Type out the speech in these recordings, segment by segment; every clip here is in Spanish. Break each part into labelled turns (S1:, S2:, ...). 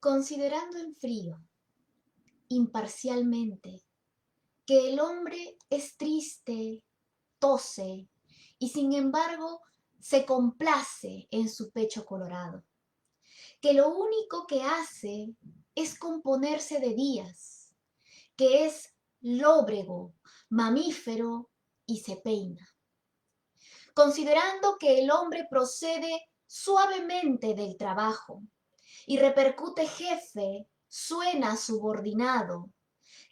S1: Considerando en frío, imparcialmente, que el hombre es triste, tose y sin embargo se complace en su pecho colorado, que lo único que hace es componerse de días, que es lóbrego, mamífero y se peina. Considerando que el hombre procede suavemente del trabajo y repercute jefe, suena subordinado,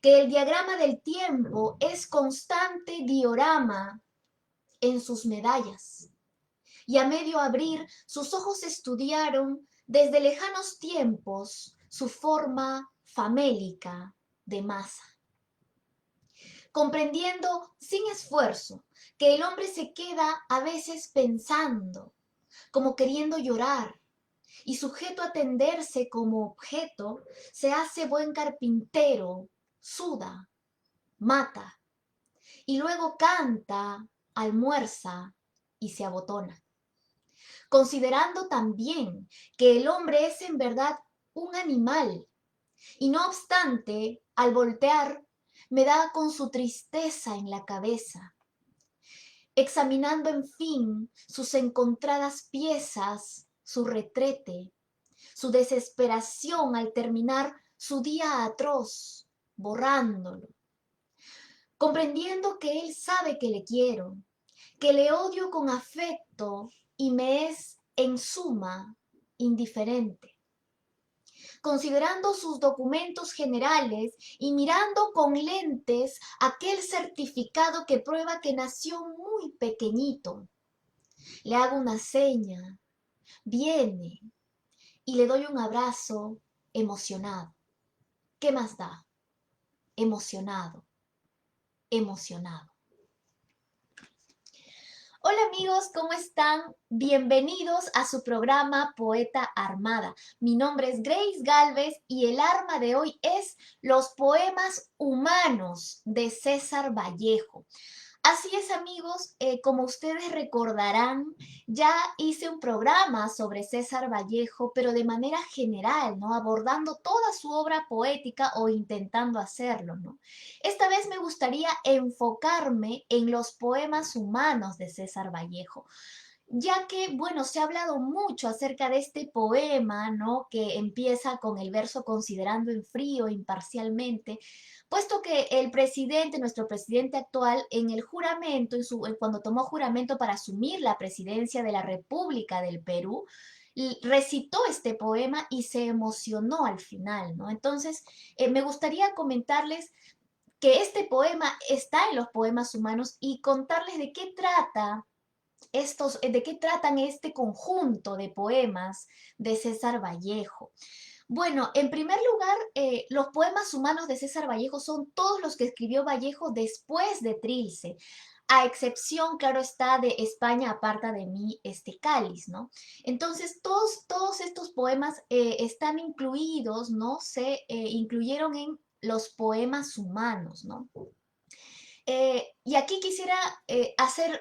S1: que el diagrama del tiempo es constante diorama en sus medallas. Y a medio abrir, sus ojos estudiaron desde lejanos tiempos su forma famélica de masa. Comprendiendo sin esfuerzo que el hombre se queda a veces pensando, como queriendo llorar, y sujeto a tenderse como objeto, se hace buen carpintero, suda, mata, y luego canta, almuerza y se abotona. Considerando también que el hombre es en verdad un animal, y no obstante, al voltear, me da con su tristeza en la cabeza, examinando en fin sus encontradas piezas, su retrete, su desesperación al terminar su día atroz, borrándolo, comprendiendo que él sabe que le quiero, que le odio con afecto y me es en suma indiferente. Considerando sus documentos generales y mirando con lentes aquel certificado que prueba que nació muy pequeñito, le hago una seña, viene y le doy un abrazo emocionado. ¿Qué más da? Emocionado, emocionado. Hola amigos, ¿cómo están? Bienvenidos a su programa Poeta Armada. Mi nombre es Grace Galvez y el arma de hoy es Los poemas humanos de César Vallejo. Así es, amigos, como ustedes recordarán, ya hice un programa sobre César Vallejo, pero de manera general, ¿no? Abordando toda su obra poética o intentando hacerlo, ¿no? Esta vez me gustaría enfocarme en los poemas humanos de César Vallejo, ya que, bueno, se ha hablado mucho acerca de este poema, ¿no? Que empieza con el verso considerando en frío, imparcialmente, puesto que el presidente, nuestro presidente actual, en el juramento, cuando tomó juramento para asumir la presidencia de la República del Perú, recitó este poema y se emocionó al final, ¿no? Entonces, me gustaría comentarles que este poema está en los poemas humanos y contarles de qué tratan este conjunto de poemas de César Vallejo. Bueno, en primer lugar, los poemas humanos de César Vallejo son todos los que escribió Vallejo después de Trilce, a excepción, claro está, de España aparta de mí este cáliz, ¿no? Entonces, todos estos poemas están incluidos, ¿no? Se incluyeron en los poemas humanos, ¿no? Y aquí quisiera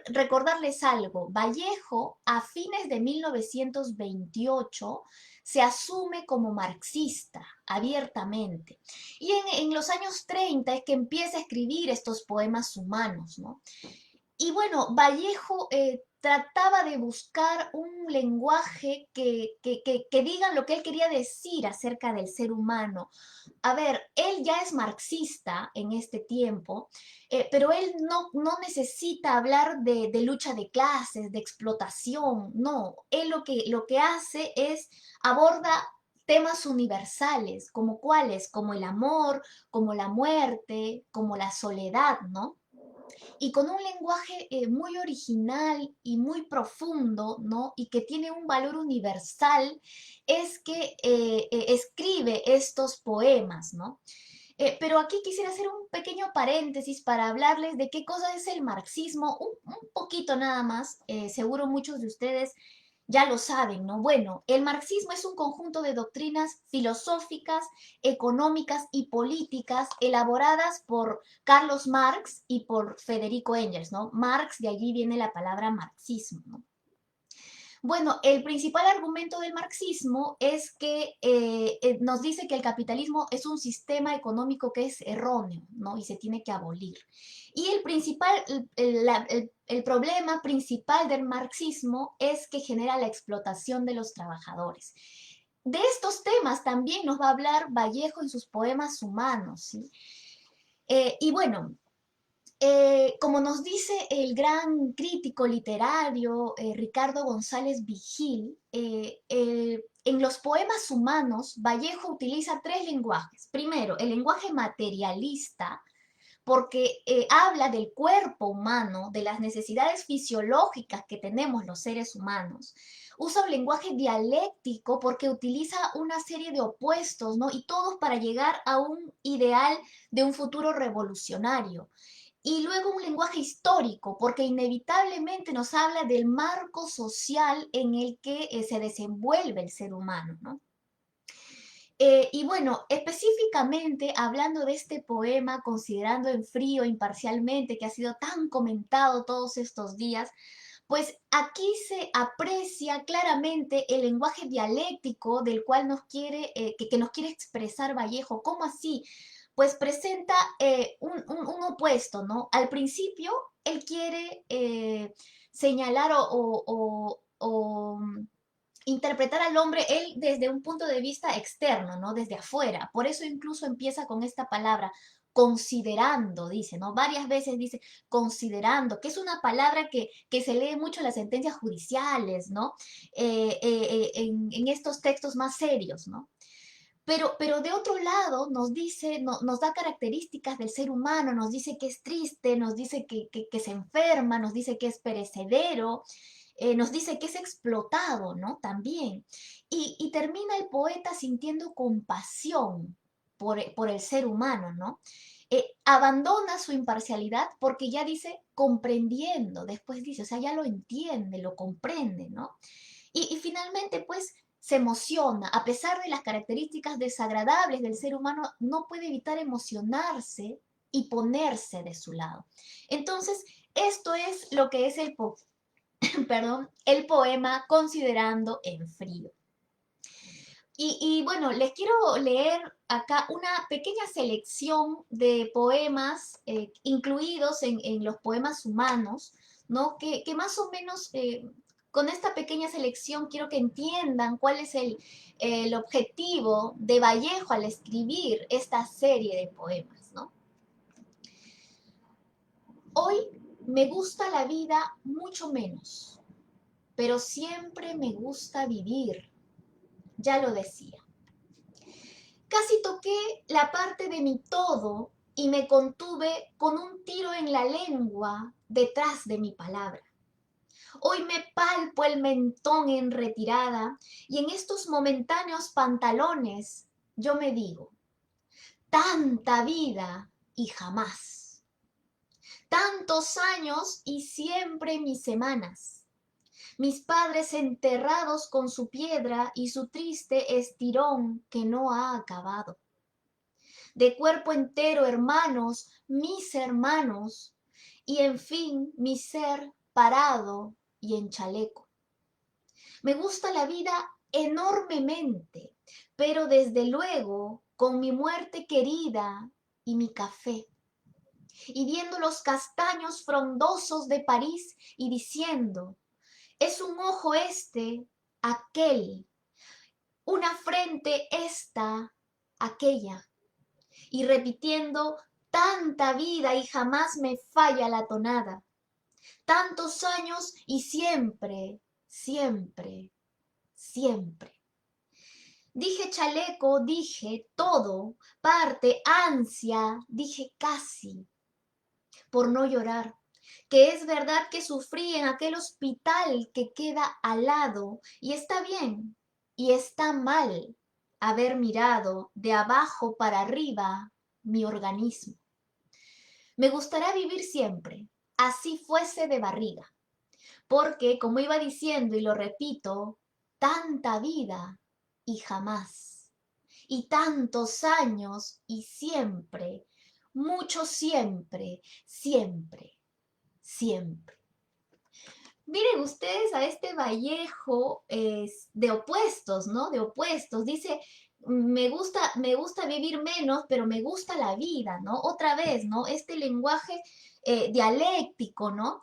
S1: recordarles algo. Vallejo, a fines de 1928, se asume como marxista abiertamente. Y en los años 30 es que empieza a escribir estos poemas humanos, ¿no? Y bueno, Vallejo trataba de buscar un lenguaje que digan lo que él quería decir acerca del ser humano. A ver, él ya es marxista en este tiempo, pero él no necesita hablar de lucha de clases, de explotación, no. Él lo que hace es aborda temas universales, como cuáles, como el amor, como la muerte, como la soledad, ¿no? Y con un lenguaje muy original y muy profundo, ¿no? Y que tiene un valor universal, es que escribe estos poemas, ¿no? Pero aquí quisiera hacer un pequeño paréntesis para hablarles de qué cosa es el marxismo, un poquito nada más, seguro muchos de ustedes ya lo saben, ¿no? Bueno, el marxismo es un conjunto de doctrinas filosóficas, económicas y políticas elaboradas por Carlos Marx y por Federico Engels, ¿no? Marx, de allí viene la palabra marxismo, ¿no? Bueno, el principal argumento del marxismo es que nos dice que el capitalismo es un sistema económico que es erróneo, ¿no? Y se tiene que abolir. Y el principal, el problema principal del marxismo es que genera la explotación de los trabajadores. De estos temas también nos va a hablar Vallejo en sus poemas humanos, ¿sí? Y bueno, como nos dice el gran crítico literario Ricardo González Vigil, en los poemas humanos, Vallejo utiliza tres lenguajes. Primero, el lenguaje materialista, porque habla del cuerpo humano, de las necesidades fisiológicas que tenemos los seres humanos. Usa un lenguaje dialéctico porque utiliza una serie de opuestos, ¿no? Y todos para llegar a un ideal de un futuro revolucionario. Y luego un lenguaje histórico, porque inevitablemente nos habla del marco social en el que se desenvuelve el ser humano, ¿no? Y bueno, específicamente hablando de este poema, considerando en frío imparcialmente, que ha sido tan comentado todos estos días, pues aquí se aprecia claramente el lenguaje dialéctico del cual nos quiere, que nos quiere expresar Vallejo. ¿Cómo así? Pues presenta un opuesto, ¿no? Al principio, él quiere señalar o interpretar al hombre él desde un punto de vista externo, ¿no? Desde afuera. Por eso incluso empieza con esta palabra, considerando, dice, ¿no? Varias veces dice considerando, que es una palabra que se lee mucho en las sentencias judiciales, ¿no? En estos textos más serios, ¿no? Pero de otro lado nos dice, nos da características del ser humano, nos dice que es triste, nos dice que se enferma, nos dice que es perecedero, nos dice que es explotado, ¿no? También. Y termina el poeta sintiendo compasión por el ser humano, ¿no? Abandona su imparcialidad porque ya dice comprendiendo, después dice, o sea, ya lo entiende, lo comprende, ¿no? Y finalmente, pues, se emociona, a pesar de las características desagradables del ser humano, no puede evitar emocionarse y ponerse de su lado. Entonces, esto es lo que es perdón, el poema Considerando en frío. Bueno, les quiero leer acá una pequeña selección de poemas incluidos en los poemas humanos, ¿no? Que más o menos con esta pequeña selección quiero que entiendan cuál es el objetivo de Vallejo al escribir esta serie de poemas, ¿no? Hoy me gusta la vida mucho menos, pero siempre me gusta vivir, ya lo decía. Casi toqué la parte de mi todo y me contuve con un tiro en la lengua detrás de mi palabra. Hoy me palpo el mentón en retirada y en estos momentáneos pantalones yo me digo, tanta vida y jamás, tantos años y siempre mis semanas, mis padres enterrados con su piedra y su triste estirón que no ha acabado. De cuerpo entero, hermanos, mis hermanos, y en fin, mi ser parado y en chaleco. Me gusta la vida enormemente, pero desde luego con mi muerte querida y mi café. Y viendo los castaños frondosos de París y diciendo, es un ojo este, aquel, una frente esta, aquella y repitiendo tanta vida y jamás me falla la tonada. Tantos años y siempre, siempre, siempre. Dije chaleco, dije todo, parte, ansia, dije casi, por no llorar, que es verdad que sufrí en aquel hospital que queda al lado, y está bien, y está mal haber mirado de abajo para arriba mi organismo. Me gustará vivir siempre, así fuese de barriga, porque, como iba diciendo y lo repito, tanta vida y jamás, y tantos años y siempre, mucho siempre, siempre, siempre. Miren ustedes a este Vallejo de opuestos, ¿no? De opuestos. Dice, me gusta vivir menos, pero me gusta la vida, ¿no? Otra vez, ¿no? Este lenguaje dialéctico, ¿no?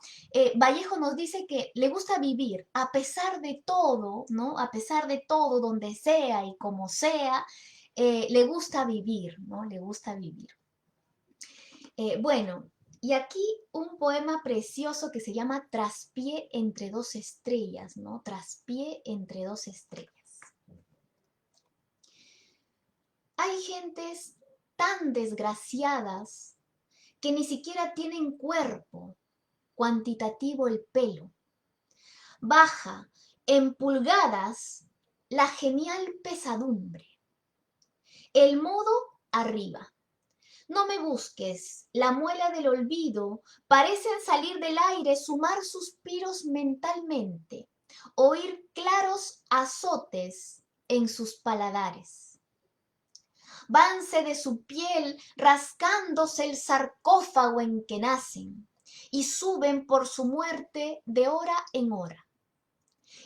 S1: Vallejo nos dice que le gusta vivir a pesar de todo, ¿no? A pesar de todo, donde sea y como sea, le gusta vivir, ¿no? Le gusta vivir. Bueno, y aquí un poema precioso que se llama Traspié entre dos estrellas, ¿no? Traspié entre dos estrellas. Hay gentes tan desgraciadas que ni siquiera tienen cuerpo, cuantitativo el pelo. Baja en pulgadas la genial pesadumbre. El modo arriba. No me busques, la muela del olvido, parecen salir del aire, sumar suspiros mentalmente, oír claros azotes en sus paladares. Vanse de su piel rascándose el sarcófago en que nacen y suben por su muerte de hora en hora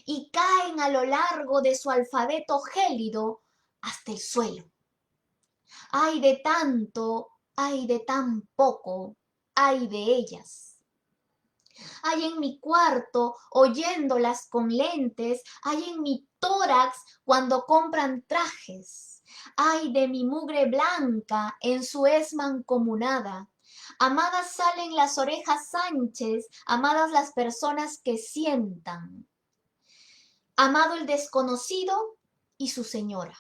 S1: y caen a lo largo de su alfabeto gélido hasta el suelo. Ay de tanto, ay de tan poco, ay de ellas. Hay en mi cuarto, oyéndolas con lentes, hay en mi tórax cuando compran trajes. Ay de mi mugre blanca en su es mancomunada. Amadas salen las orejas Sánchez, amadas las personas que sientan. Amado el desconocido y su señora.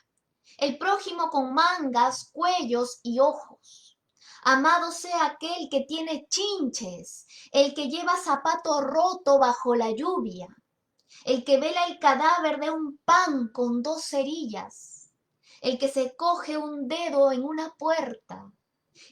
S1: El prójimo con mangas, cuellos y ojos. Amado sea aquel que tiene chinches, el que lleva zapato roto bajo la lluvia, el que vela el cadáver de un pan con dos cerillas, el que se coge un dedo en una puerta,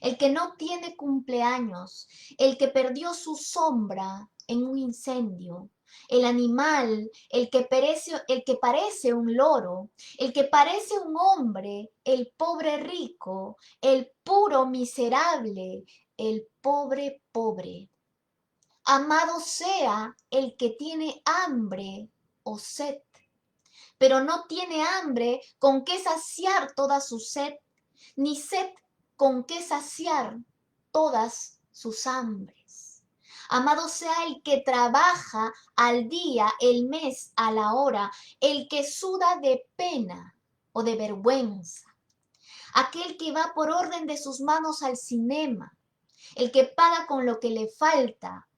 S1: el que no tiene cumpleaños, el que perdió su sombra en un incendio, el animal, el que parece un loro, el que parece un hombre, el pobre rico, el puro miserable, el pobre pobre. Amado sea el que tiene hambre o sed, pero no tiene hambre con que saciar toda su sed, ni sed con que saciar todas sus hambres. Amado sea el que trabaja al día, el mes, a la hora, el que suda de pena o de vergüenza, aquel que va por orden de sus manos al cinema, el que paga con lo que le falta,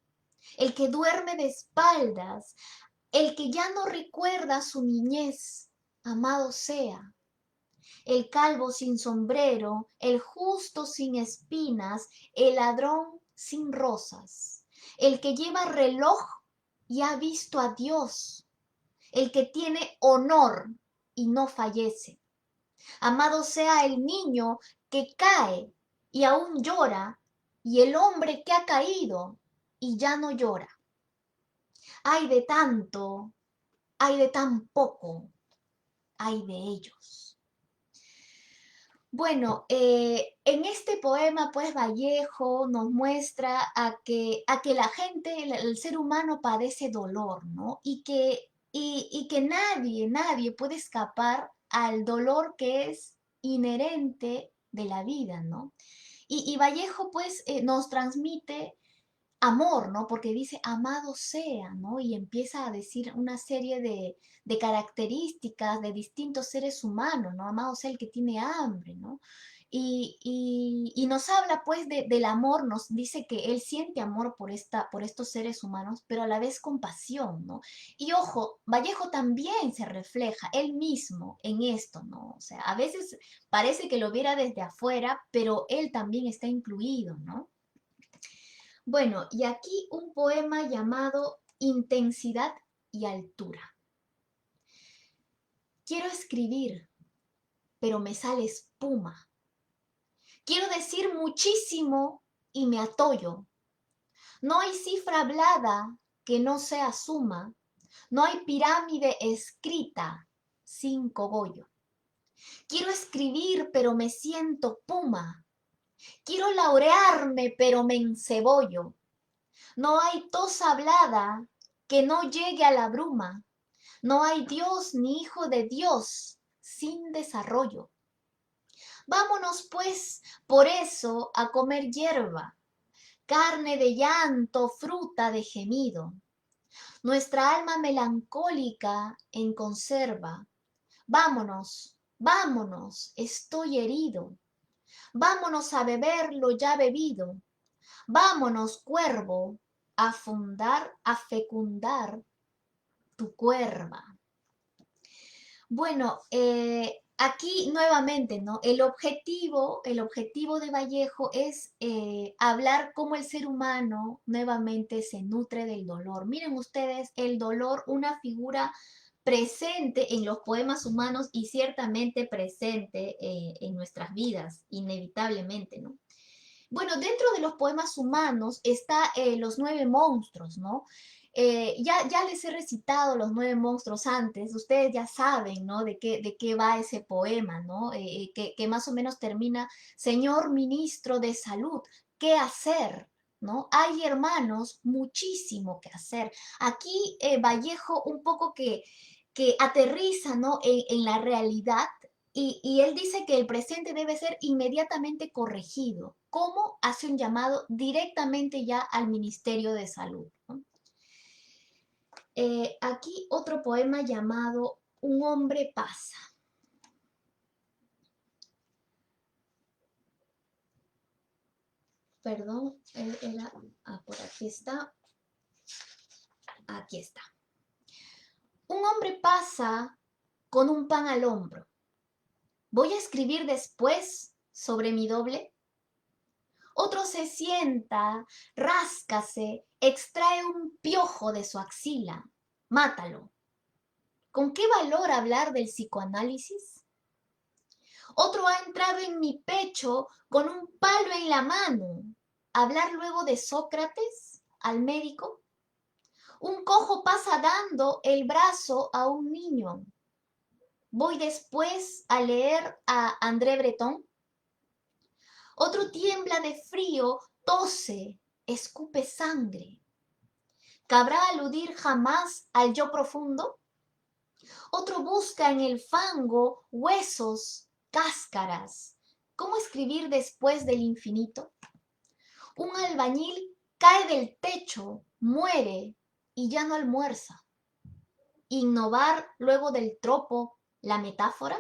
S1: el que duerme de espaldas, el que ya no recuerda su niñez, amado sea. El calvo sin sombrero, el justo sin espinas, el ladrón sin rosas, el que lleva reloj y ha visto a Dios, el que tiene honor y no fallece. Amado sea el niño que cae y aún llora, y el hombre que ha caído y ya no llora. Hay de tanto, hay de tan poco, hay de ellos. Bueno, en este poema, pues Vallejo nos muestra a que la gente, el ser humano padece dolor, ¿no? Y que nadie puede escapar al dolor que es inherente de la vida, ¿no? Y Vallejo, pues, nos transmite amor, ¿no? Porque dice amado sea, ¿no? Y empieza a decir una serie de características de distintos seres humanos, ¿no? Amado sea el que tiene hambre, ¿no? Y nos habla pues del amor, nos dice que él siente amor por estos seres humanos, pero a la vez compasión, ¿no? Y ojo, Vallejo también se refleja él mismo en esto, ¿no? O sea, a veces parece que lo viera desde afuera, pero él también está incluido, ¿no? Bueno, y aquí un poema llamado Intensidad y Altura. Quiero escribir, pero me sale espuma. Quiero decir muchísimo y me atollo. No hay cifra hablada que no sea suma. No hay pirámide escrita sin cogollo. Quiero escribir, pero me siento puma. Quiero laurearme, pero me encebollo. No hay tos hablada que no llegue a la bruma. No hay Dios ni hijo de Dios sin desarrollo. Vámonos pues, por eso, a comer hierba, carne de llanto, fruta de gemido. Nuestra alma melancólica en conserva. Vámonos, vámonos, estoy herido. Vámonos a beber lo ya bebido. Vámonos, cuervo, a fundar, a fecundar tu cuerva. Bueno, aquí nuevamente, ¿no? El objetivo de Vallejo es hablar cómo el ser humano nuevamente se nutre del dolor. Miren ustedes, el dolor, una figura presente en los poemas humanos y ciertamente presente en nuestras vidas, inevitablemente, ¿no? Bueno, dentro de los poemas humanos está los 9 monstruos, ¿no? Ya les he recitado los 9 monstruos antes, ustedes ya saben, ¿no? De qué va ese poema, ¿no? Que más o menos termina, Señor Ministro de Salud, ¿qué hacer? ¿No? Hay, hermanos, muchísimo que hacer. Aquí Vallejo un poco que aterriza, ¿no? en la realidad y él dice que el presente debe ser inmediatamente corregido. ¿Cómo? Hace un llamado directamente ya al Ministerio de Salud, ¿no? Aquí otro poema llamado Un hombre pasa. Perdón, era, por aquí está. Aquí está. Un hombre pasa con un pan al hombro. ¿Voy a escribir después sobre mi doble? Otro se sienta, ráscase, extrae un piojo de su axila. Mátalo. ¿Con qué valor hablar del psicoanálisis? Otro ha entrado en mi pecho con un palo en la mano. ¿Hablar luego de Sócrates al médico? Un cojo pasa dando el brazo a un niño. ¿Voy después a leer a André Breton? Otro tiembla de frío, tose, escupe sangre. ¿Cabrá aludir jamás al yo profundo? Otro busca en el fango huesos, cáscaras. ¿Cómo escribir después del infinito? Un albañil cae del techo, muere y ya no almuerza. ¿Innovar luego del tropo la metáfora?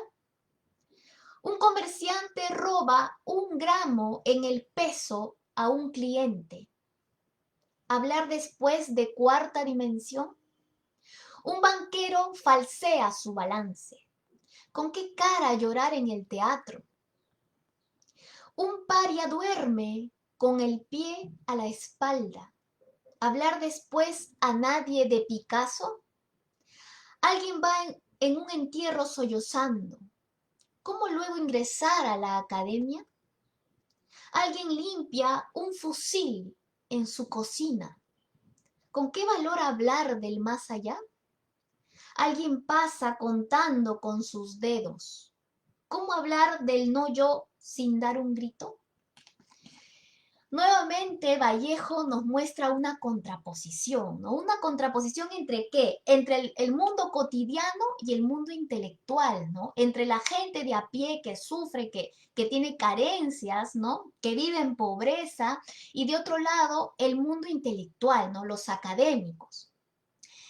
S1: Un comerciante roba 1 gramo en el peso a un cliente. ¿Hablar después de cuarta dimensión? Un banquero falsea su balance. ¿Con qué cara llorar en el teatro? Un paria duerme con el pie a la espalda. ¿Hablar después a nadie de Picasso? Alguien va en un entierro sollozando. ¿Cómo luego ingresar a la academia? Alguien limpia un fusil en su cocina. ¿Con qué valor hablar del más allá? Alguien pasa contando con sus dedos. ¿Cómo hablar del no yo sin dar un grito? Nuevamente Vallejo nos muestra una contraposición, ¿no? Una contraposición entre ¿qué? Entre el mundo cotidiano y el mundo intelectual, ¿no? Entre la gente de a pie que sufre, que tiene carencias, ¿no? Que vive en pobreza, y de otro lado el mundo intelectual, ¿no? Los académicos.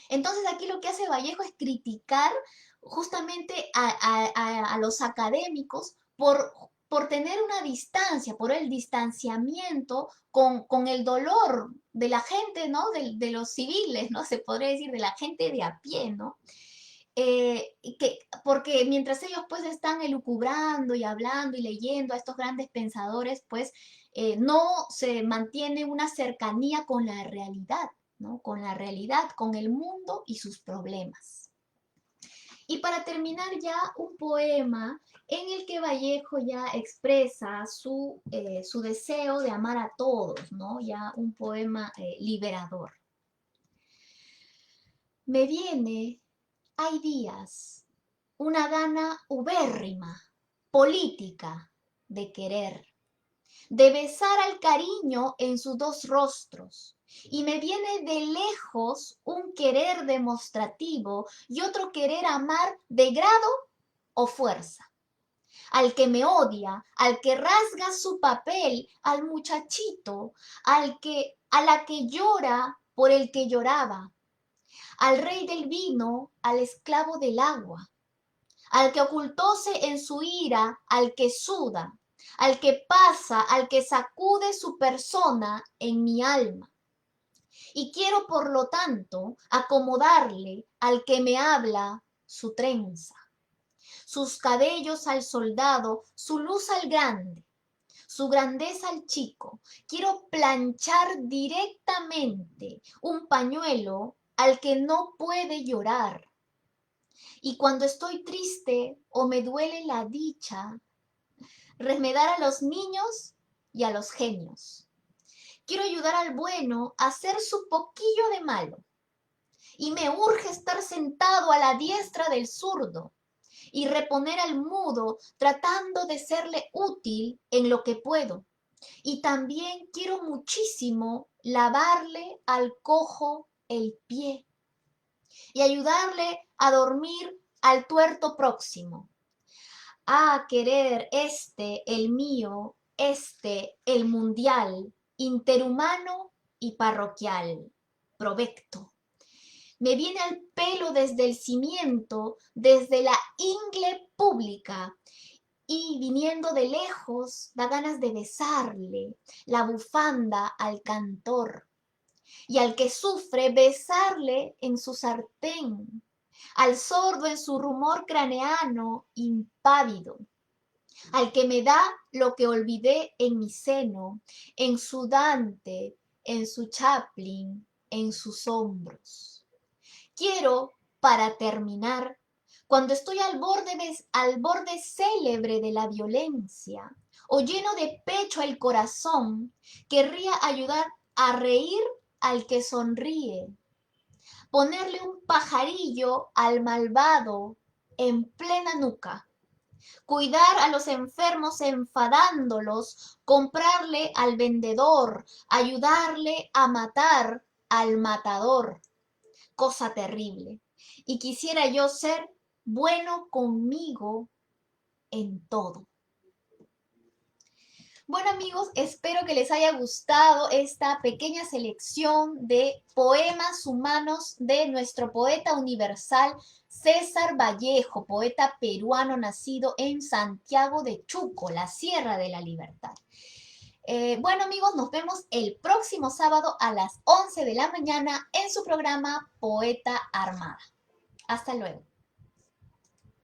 S1: Entonces aquí lo que hace Vallejo es criticar justamente a los académicos por tener una distancia, por el distanciamiento con el dolor de la gente, ¿no? De los civiles, ¿no? Se podría decir, de la gente de a pie, ¿no? Porque mientras ellos pues están elucubrando y hablando y leyendo a estos grandes pensadores, pues no se mantiene una cercanía con la realidad, ¿no? Con la realidad, con el mundo y sus problemas. Y para terminar ya un poema en el que Vallejo ya expresa su deseo de amar a todos, ¿no? Ya un poema liberador. Me viene, hay días, una gana ubérrima, política, de querer, de besar al cariño en sus 2 rostros, Y me viene de lejos un querer demostrativo y otro querer amar de grado o fuerza. Al que me odia, al que rasga su papel, al muchachito, a la que llora por el que lloraba, al rey del vino, al esclavo del agua, al que ocultóse en su ira, al que suda, al que pasa, al que sacude su persona en mi alma. Y quiero, por lo tanto, acomodarle al que me habla su trenza, sus cabellos al soldado, su luz al grande, su grandeza al chico. Quiero planchar directamente un pañuelo al que no puede llorar. Y cuando estoy triste o me duele la dicha, remedar a los niños y a los genios. Quiero ayudar al bueno a hacer su poquillo de malo. Y me urge estar sentado a la diestra del zurdo y reponer al mudo tratando de serle útil en lo que puedo. Y también quiero muchísimo lavarle al cojo el pie y ayudarle a dormir al tuerto próximo. Querer el mío, el mundial, interhumano y parroquial. Provecto. Me viene al pelo desde el cimiento, desde la ingle pública, y viniendo de lejos da ganas de besarle la bufanda al cantor, y al que sufre besarle en su sartén, al sordo en su rumor craneano impávido, al que me da lo que olvidé en mi seno, en su Dante, en su Chaplin, en sus hombros. Quiero, para terminar, cuando estoy al borde célebre de la violencia o lleno de pecho el corazón, querría ayudar a reír al que sonríe, ponerle un pajarillo al malvado en plena nuca, cuidar a los enfermos enfadándolos, comprarle al vendedor, ayudarle a matar al matador. Cosa terrible. Y quisiera yo ser bueno conmigo en todo. Bueno amigos, espero que les haya gustado esta pequeña selección de poemas humanos de nuestro poeta universal César Vallejo, poeta peruano nacido en Santiago de Chuco, la Sierra de la Libertad. Bueno amigos, nos vemos el próximo sábado a las 11 de la mañana en su programa Poeta Armada. Hasta luego.